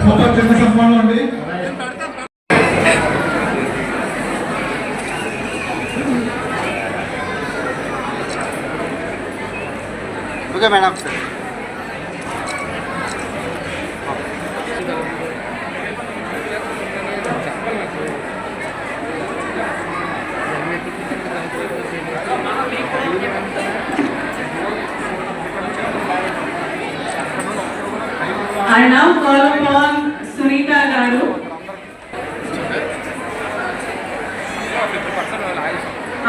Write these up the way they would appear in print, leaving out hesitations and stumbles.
చిన్న సంపాదన అండి. Okay madam. I now call upon Sunita Garu.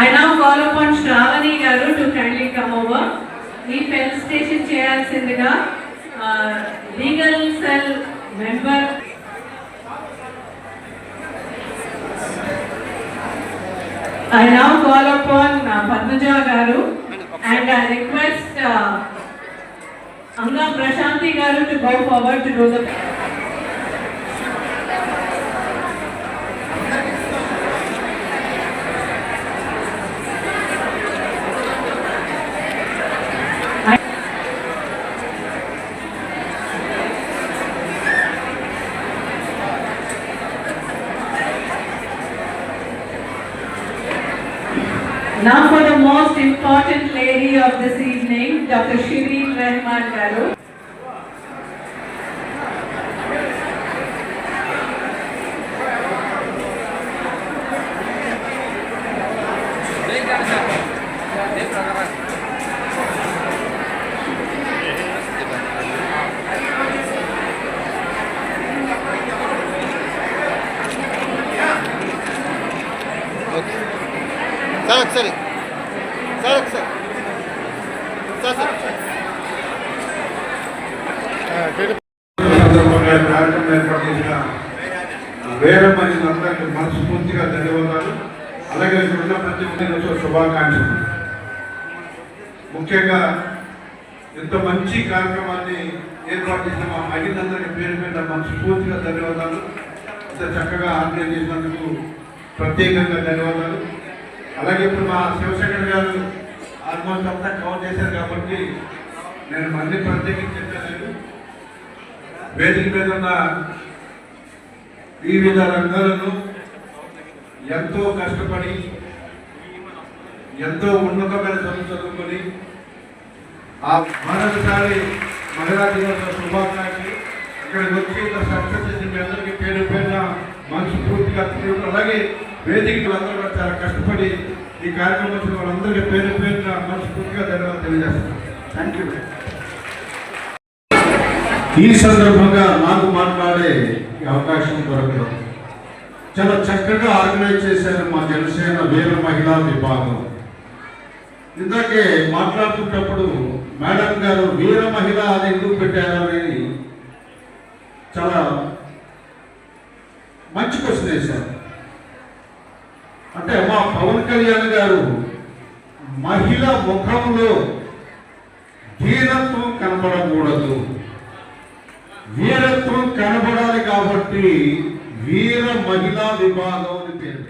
I now call upon Shravani Garu to kindly come over. We felicitation చేయాల్సిందిగా legal cell member I now call upon Padmaja Garu and I request Anga Prashanti Garu to go forward to do the Now for the most important lady of this evening, Dr. Shireen Rahman Garu. సరే కార్యక్రమం ఏర్పాటు చేసిన వేరే మంది అందరికీ మనస్ఫూర్తిగా ధన్యవాదాలు. అలాగే ఉన్న ప్రతి శుభాకాంక్షలు. ముఖ్యంగా ఇంత మంచి కార్యక్రమాన్ని ఏర్పాటు చేసిన మా మహిళలందరికీ పేరు మీద మనస్ఫూర్తిగా ధన్యవాదాలు. ఇంత చక్కగా ఆర్గనైజ్ చేసినందుకు ప్రత్యేకంగా ధన్యవాదాలు. అలాగే ఇప్పుడు మా శివశంకర్ గారు ఆల్మోస్ట్ అంతా కవర్ చేశారు కాబట్టి నేను మళ్ళీ ప్రత్యేకించి చెప్పలేదు. వేదిక మీద ఉన్న వివిధ రంగాలను ఎంతో కష్టపడి ఎంతో ఉన్నతమైన చదువు చదువుకొని ఆ మరొకసారి మహిళా దినోత్సవ శుభాకాంక్షలు. ఇక్కడికి వచ్చి ఇంత సక్సెస్ చేసి మీ అందరికీ పేరు పేరున మనస్ఫూర్తిగా అలాగే వేదికలు అందరూ కూడా చాలా కష్టపడి ఈ కార్యక్రమం వచ్చిన వాళ్ళందరికీ పేరు పేరున మనస్ఫూర్తిగా ధన్యవాదాలు తెలియజేస్తున్నాను. Thank you. ఈ సందర్భంగా నాకు మాట్లాడే అవకాశం దొరకదు. చాలా చక్కగా ఆర్గనైజ్ చేశారు మా జనసేన వీర మహిళా విభాగం. ఇందాకే మాట్లాడుతున్నప్పుడు మేడం గారు వీర మహిళ అని ఎందుకు పెట్టారు అనేది చాలా మంచి క్వశ్చన్ వేశారు. అంటే మా పవన్ కళ్యాణ్ గారు మహిళ ముఖంలో ధీరత్వం కనబడకూడదు, వీరత్వం కనబడాలి కాబట్టి వీర మహిళా విభాగం అని పేరు.